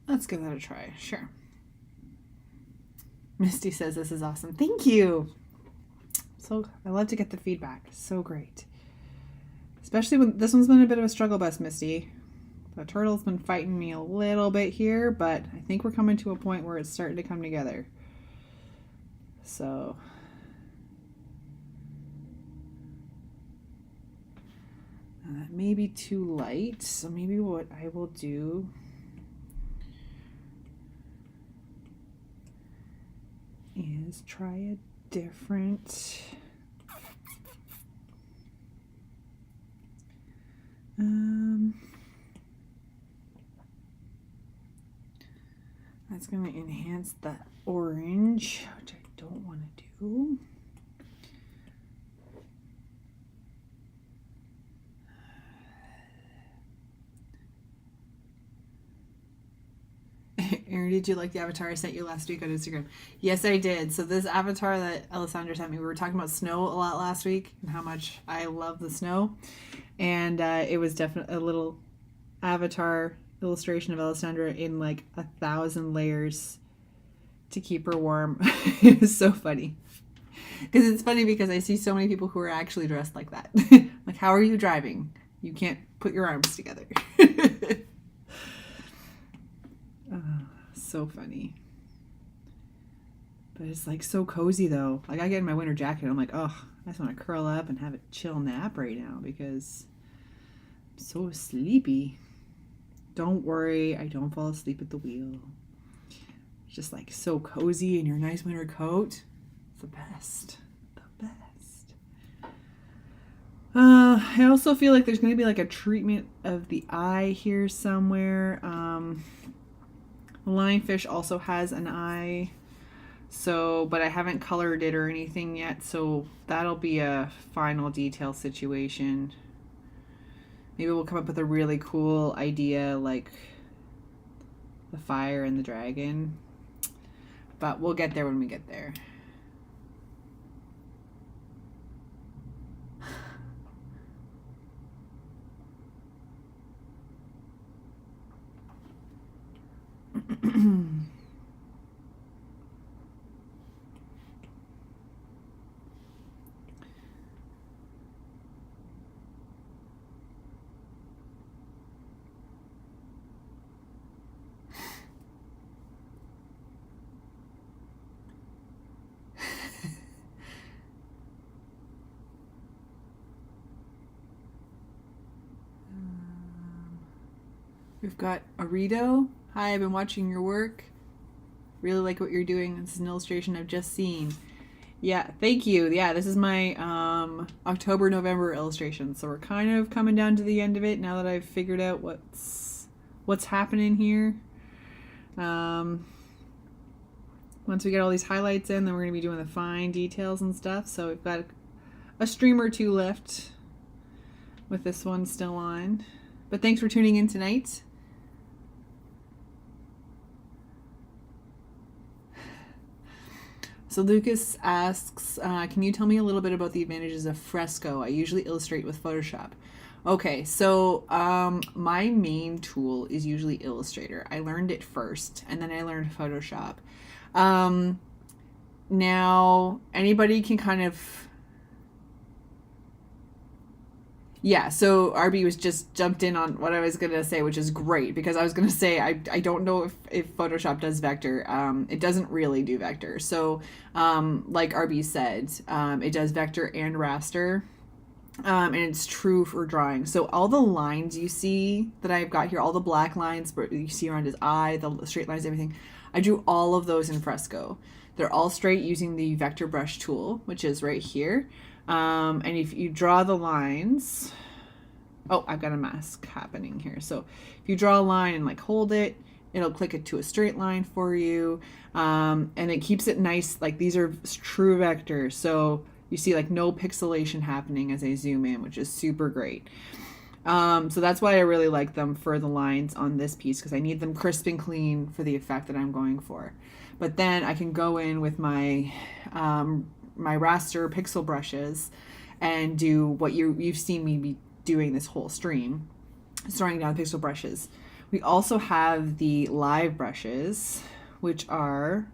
Let's give that a try. Sure. Misty says this is awesome. Thank you. So I love to get the feedback. So great. Especially when this one's been a bit of a struggle bus, Misty. The turtle's been fighting me a little bit here, but I think we're coming to a point where it's starting to come together. So that may be too light. So maybe what I will do is try a different that's going to enhance that orange, which I don't want to do. Erin, did you like the avatar I sent you last week on Instagram? Yes, I did. So this avatar that Alessandra sent me, we were talking about snow a lot last week and how much I love the snow. And it was definitely a little avatar illustration of Alessandra in like 1,000 layers to keep her warm. It was so funny. Because it's funny because I see so many people who are actually dressed like that. Like, how are you driving? You can't put your arms together. So funny. But it's like so cozy though. Like I get in my winter jacket, I'm like, oh, I just want to curl up and have a chill nap right now because I'm so sleepy. Don't worry, I don't fall asleep at the wheel. It's just like so cozy in your nice winter coat. It's the best. The best. I also feel like there's going to be like a treatment of the eye here somewhere. The lionfish also has an eye, so, but I haven't colored it or anything yet, so that'll be a final detail situation. Maybe we'll come up with a really cool idea like the fire and the dragon, but we'll get there when we get there. We've got Arito. Hi, I've been watching your work. Really like what you're doing. This is an illustration I've just seen. Yeah, thank you. Yeah, this is my October, November illustration. So we're kind of coming down to the end of it now that I've figured out what's happening here. Once we get all these highlights in, then we're going to be doing the fine details and stuff. So we've got a stream or two left with this one still on. But thanks for tuning in tonight. So Lucas asks, can you tell me a little bit about the advantages of fresco? I usually illustrate with Photoshop. Okay, so my main tool is usually Illustrator. I learned it first, and then I learned Photoshop. Now, anybody can kind of... Yeah, so RB was just jumped in on what I was going to say, which is great, because I was going to say I don't know if Photoshop does vector. It doesn't really do vector. So like RB said, it does vector and raster, and it's true for drawing. So all the lines you see that I've got here, all the black lines you see around his eye, the straight lines, everything, I drew all of those in fresco. They're all straight using the vector brush tool, which is right here. And if you draw the lines, oh, I've got a mask happening here. So if you draw a line and like hold it, it'll click it to a straight line for you. And it keeps it nice. Like these are true vectors. So you see like no pixelation happening as I zoom in, which is super great. So that's why I really like them for the lines on this piece, because I need them crisp and clean for the effect that I'm going for. But then I can go in with my my raster pixel brushes and do what you've seen me be doing this whole stream, throwing down pixel brushes. We also have the live brushes, which are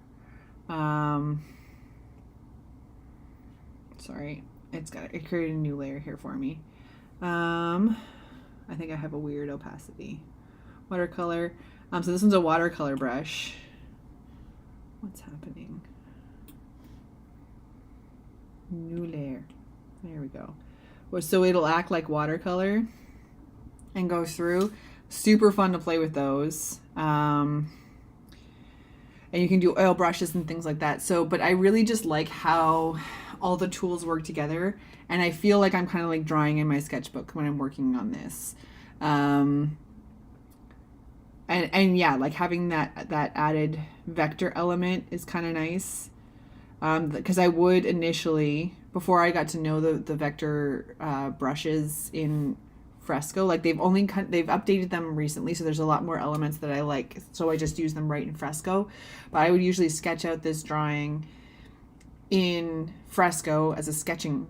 sorry, it created a new layer here for me. I think I have a weird opacity. Watercolor. So this one's a watercolor brush. What's happening? New layer. There we go. So it'll act like watercolor and go through. Super fun to play with those. And you can do oil brushes and things like that. So, but I really just like how all the tools work together. And I feel like I'm kind of like drawing in my sketchbook when I'm working on this. And yeah, like having that added vector element is kind of nice. Because I would initially, before I got to know the vector brushes in fresco, like they've updated them recently, so there's a lot more elements that I like, so I just use them right in fresco. But I would usually sketch out this drawing in fresco as a sketching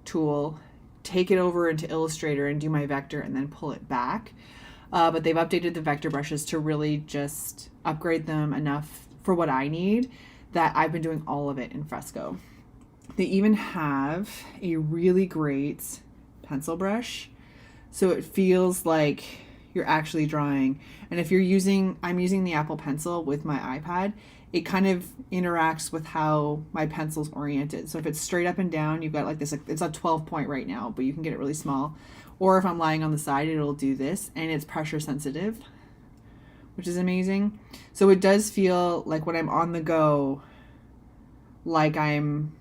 tool, take it over into Illustrator and do my vector and then pull it back. But they've updated the vector brushes to really just upgrade them enough for what I need, that I've been doing all of it in fresco. They even have a really great pencil brush, so it feels like you're actually drawing. And if I'm using the Apple Pencil with my iPad, it kind of interacts with how my pencil's oriented. So if it's straight up and down, you've got like this, it's a 12 point right now, but you can get it really small. Or if I'm lying on the side, it'll do this, and it's pressure sensitive, which is amazing. So it does feel like when I'm on the go, like I'm,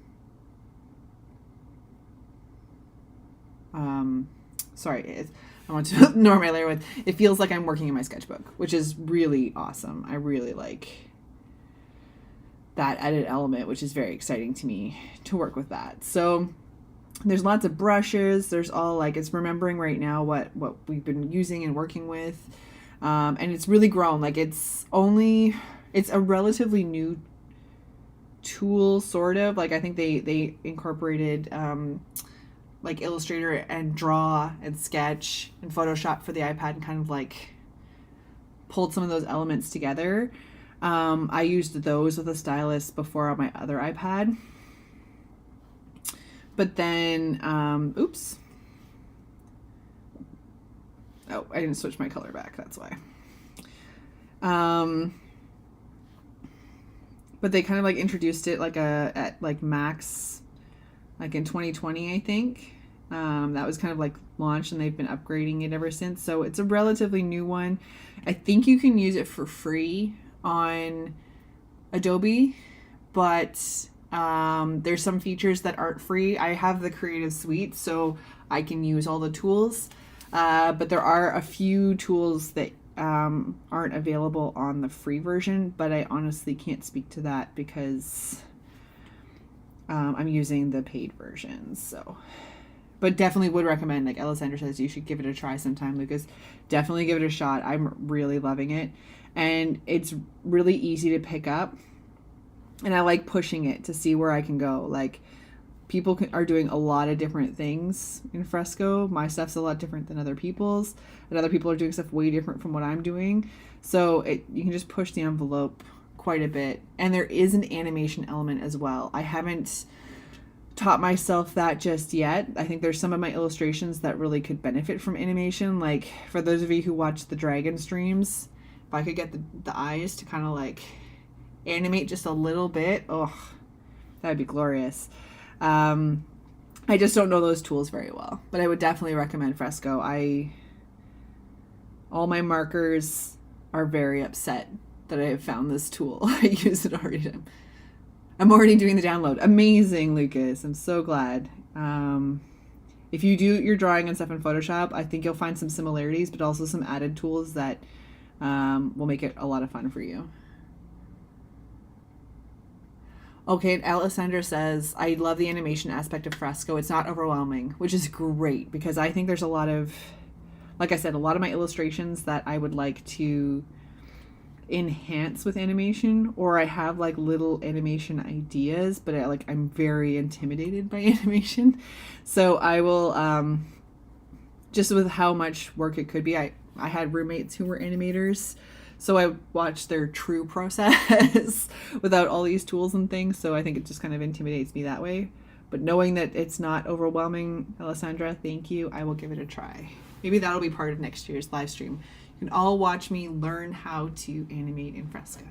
I want to ignore my layer with, it feels like I'm working in my sketchbook, which is really awesome. I really like that added element, which is very exciting to me to work with that. So there's lots of brushes. There's all like, it's remembering right now what we've been using and working with. And it's really grown. Like it's a relatively new tool, sort of. Like I think they incorporated like Illustrator and Draw and Sketch and Photoshop for the iPad and kind of like pulled some of those elements together. I used those with a stylus before on my other iPad. But then, oops. Oh, I didn't switch my color back, that's why. But they kind of like introduced it like at like Max, like in 2020, I think. That was kind of like launched, and they've been upgrading it ever since. So it's a relatively new one. I think you can use it for free on Adobe, but there's some features that aren't free. I have the Creative Suite, so I can use all the tools. But there are a few tools that aren't available on the free version, but I honestly can't speak to that because I'm using the paid version. So, but definitely would recommend, like Alessandra says, you should give it a try sometime, Lucas. Definitely give it a shot. I'm really loving it, and it's really easy to pick up, and I like pushing it to see where I can go. Like, people are doing a lot of different things in Fresco. My stuff's a lot different than other people's, and other people are doing stuff way different from what I'm doing. So you can just push the envelope quite a bit. And there is an animation element as well. I haven't taught myself that just yet. I think there's some of my illustrations that really could benefit from animation. Like, for those of you who watch the dragon streams, if I could get the eyes to kind of like animate just a little bit, oh, that'd be glorious. I just don't know those tools very well, but I would definitely recommend Fresco. All my markers are very upset that I have found this tool. I use it already. I'm already doing the download. Amazing, Lucas. I'm so glad. If you do your drawing and stuff in Photoshop, I think you'll find some similarities, but also some added tools that will make it a lot of fun for you. Okay, and Alessandra says, I love the animation aspect of Fresco. It's not overwhelming, which is great, because I think there's a lot of, like I said, a lot of my illustrations that I would like to enhance with animation, or I have like little animation ideas, but I'm very intimidated by animation. So I will, just with how much work it could be, I had roommates who were animators, so I watched their true process without all these tools and things. So I think it just kind of intimidates me that way. But knowing that it's not overwhelming, Alessandra, thank you. I will give it a try. Maybe that'll be part of next year's live stream. You can all watch me learn how to animate in Fresco.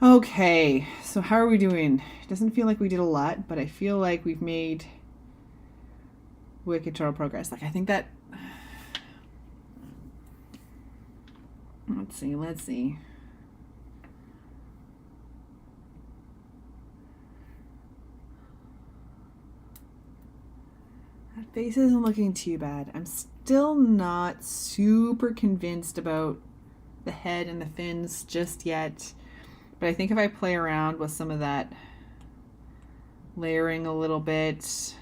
Okay, so how are we doing? It doesn't feel like we did a lot, but I feel like we've made wicked total progress. Like, I think that... Let's see. That face isn't looking too bad. I'm still not super convinced about the head and the fins just yet. But I think if I play around with some of that layering a little bit...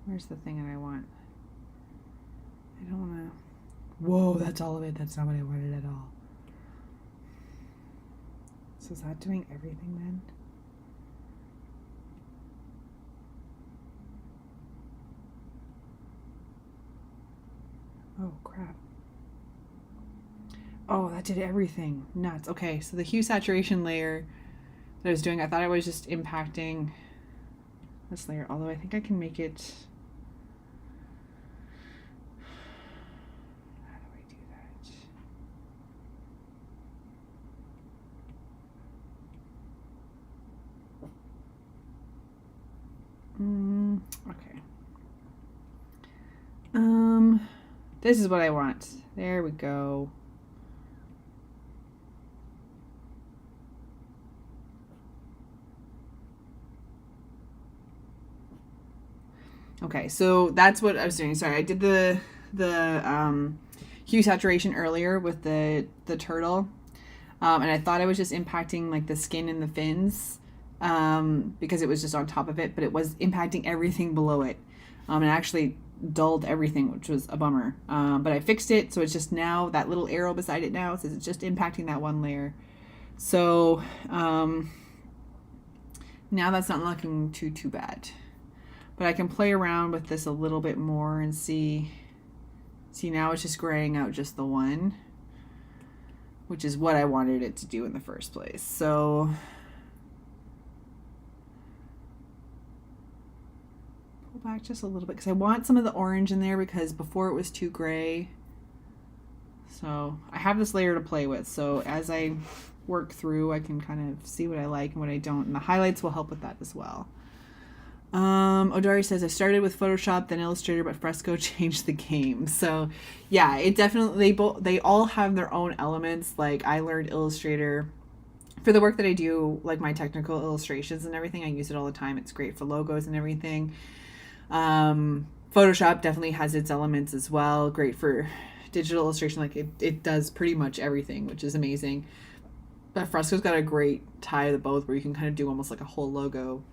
Where's the thing that I want? I don't want to... Whoa, that's all of it. That's not what I wanted at all. So is that doing everything then? Oh, crap. Oh, that did everything. Nuts. Okay, so the hue saturation layer that I was doing, I thought I was just impacting this layer, although I think I can make it... Okay. This is what I want. There we go. Okay, so that's what I was doing. Sorry, I did the hue saturation earlier with the turtle, and I thought I was just impacting like the skin and the fins. Because it was just on top of it, but it was impacting everything below it, and actually dulled everything, which was a bummer. But I fixed it, so it's just now that little arrow beside it now says it's just impacting that one layer. So now that's not looking too bad. But I can play around with this a little bit more and see now it's just graying out just the one, which is what I wanted it to do in the first place. So back just a little bit because I want some of the orange in there, because before it was too gray. So I have this layer to play with, so as I work through. I can kind of see what I like and what I don't, and the highlights will help with that as well. Odari says, I started with Photoshop, then Illustrator, but Fresco changed the game. So yeah, it definitely, they all have their own elements. Like I learned Illustrator for the work that I do, like my technical illustrations and everything. I use it all the time. It's great for logos and everything. Photoshop definitely has its elements as well. Great for digital illustration. Like it does pretty much everything, which is amazing. But Fresco's got a great tie to the both, where you can kind of do almost like a whole logo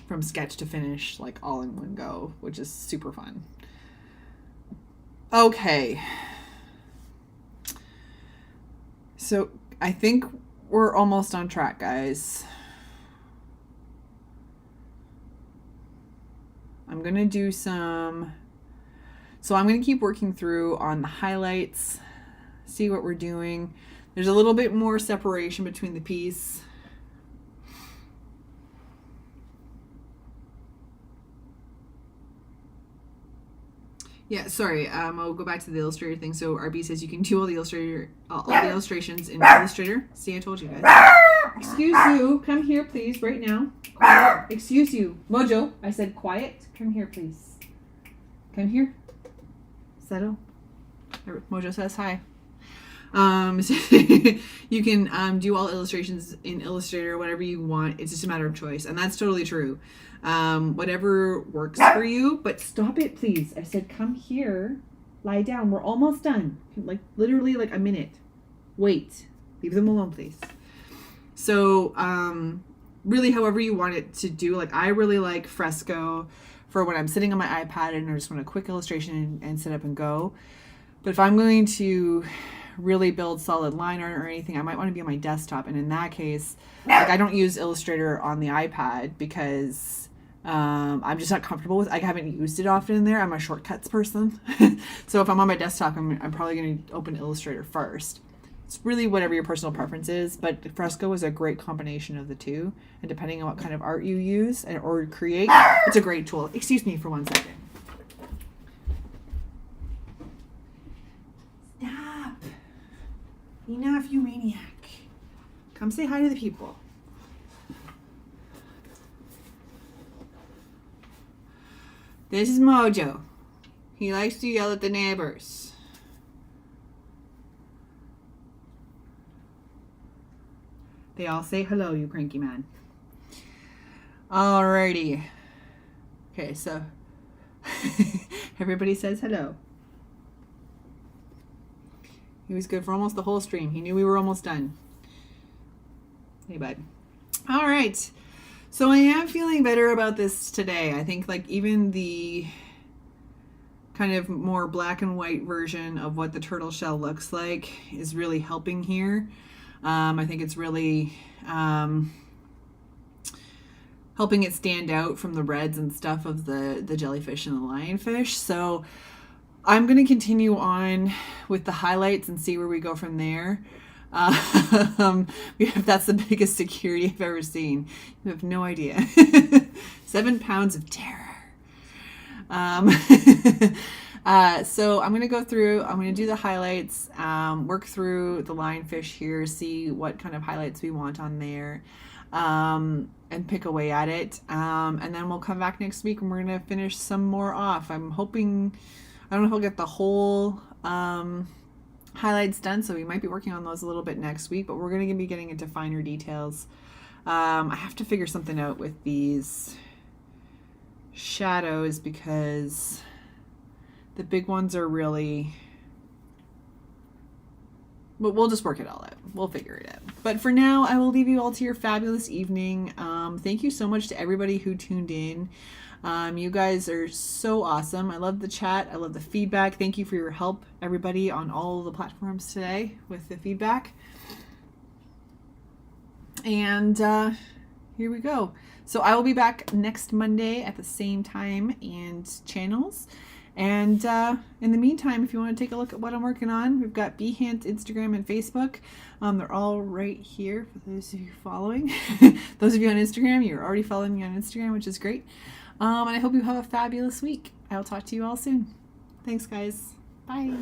from sketch to finish, like all in one go, which is super fun. Okay. So I think we're almost on track, guys. I'm going to do some... So I'm going to keep working through on the highlights, see what we're doing. There's a little bit more separation between the piece. Yeah, sorry. I'll go back to the Illustrator thing. So RB says you can do all the illustrations in Illustrator. See, I told you guys. Excuse you. Come here, please, right now. Quiet. Excuse you, Mojo. I said quiet. Come here, please. Come here. Settle. Mojo says hi. You can do all illustrations in Illustrator, whatever you want. It's just a matter of choice, and that's totally true. Whatever works for you, but stop it, please. I said, come here, lie down. We're almost done. Like literally like a minute. Wait, leave them alone, please. So, really however you want it to do. Like I really like Fresco for when I'm sitting on my iPad and I just want a quick illustration and sit up and go. But if I'm going to really build solid line art or anything, I might want to be on my desktop. And in that case, like I don't use Illustrator on the iPad because I'm just not comfortable with. I haven't used it often in there. I'm a shortcuts person. So if I'm on my desktop, I'm probably going to open Illustrator first. It's really whatever your personal preference is, but Fresco is a great combination of the two. And depending on what kind of art you use or create, it's a great tool. Excuse me for 1 second. Stop. Enough, you maniac. Come say hi to the people. This is Mojo. He likes to yell at the neighbors. They all say hello, you cranky man. Alrighty. Okay, so everybody says hello. He was good for almost the whole stream. He knew we were almost done. Hey, bud. All right. So I am feeling better about this today. I think like even the kind of more black and white version of what the turtle shell looks like is really helping here. I think it's really helping it stand out from the reds and stuff of the jellyfish and the lionfish. So I'm going to continue on with the highlights and see where we go from there. That's the biggest security I've ever seen. You have no idea. 7 pounds of terror. So I'm going to go through, I'm going to do the highlights, work through the lionfish here, see what kind of highlights we want on there, and pick away at it. And then we'll come back next week and we're going to finish some more off. I'm hoping, I don't know if I'll get the whole highlights done, so we might be working on those a little bit next week, but we're going to be getting into finer details. I have to figure something out with these shadows because the big ones are really, but we'll just work it all out. We'll figure it out. But for now, I will leave you all to your fabulous evening. Thank you so much to everybody who tuned in. You guys are so awesome. I love the chat. I love the feedback. Thank you for your help, everybody, on all the platforms today with the feedback. And here we go. So I will be back next Monday at the same time and channels. And in the meantime, if you want to take a look at what I'm working on, we've got Behance, Instagram, and Facebook. They're all right here for those of you following. Those of you on Instagram, you're already following me on Instagram, which is great. And I hope you have a fabulous week. I'll talk to you all soon. Thanks, guys. Bye.